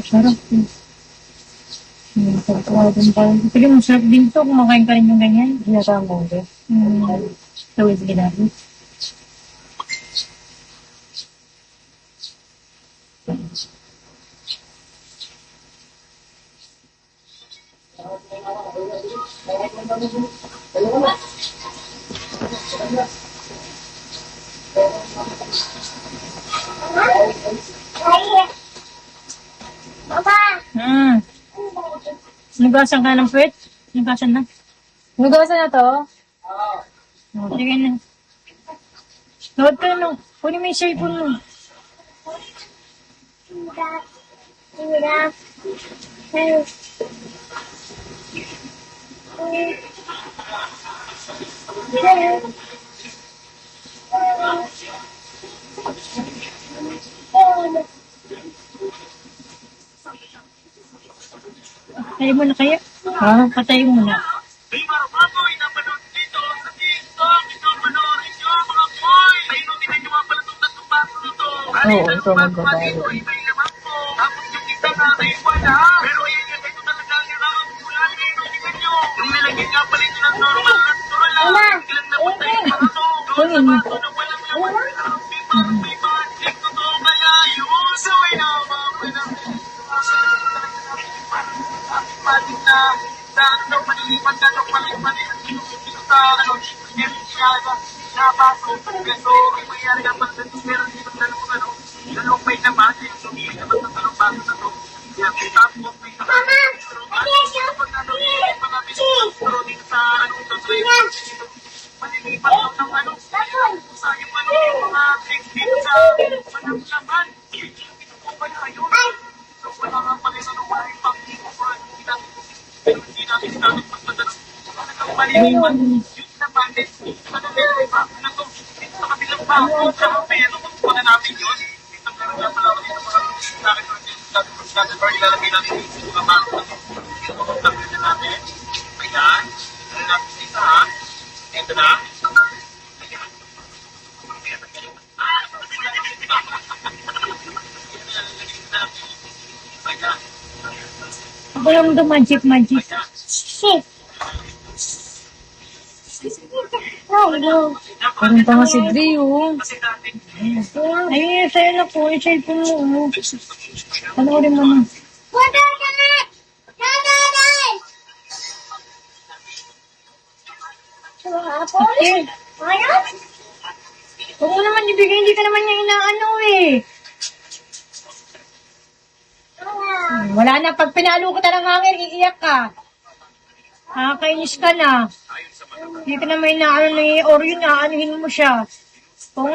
Sarap din. Pagkawalan pa. Sige, masarap din to. Kumakain ka rin yung ganyan. Ginagawa mo ba? Tawid sige natin. Mama! Nugasan ka ng puwet? Nugasan na. Nugasan na to? Sige na. Load ka na. Kunin mo yung cellphone mo. Patay mo na kaya? Patay mo na. Oo, ito magbabago. Kunin mo. Ako lang do magic. Shit! Oh, no. Parang pa nga si Dre, oh. Ayun, sa'yo na po. Yung cellphone mo. Panoorin mo na. Okay. Huwag mo naman ibigay. Hindi ka naman niya inaano eh. Wala na. Pag pinalo ko ng hangin, iiyak ka. Nakakainis ka na. Hindi ka naman inaano na Oreo na. Anuhin mo siya. Kung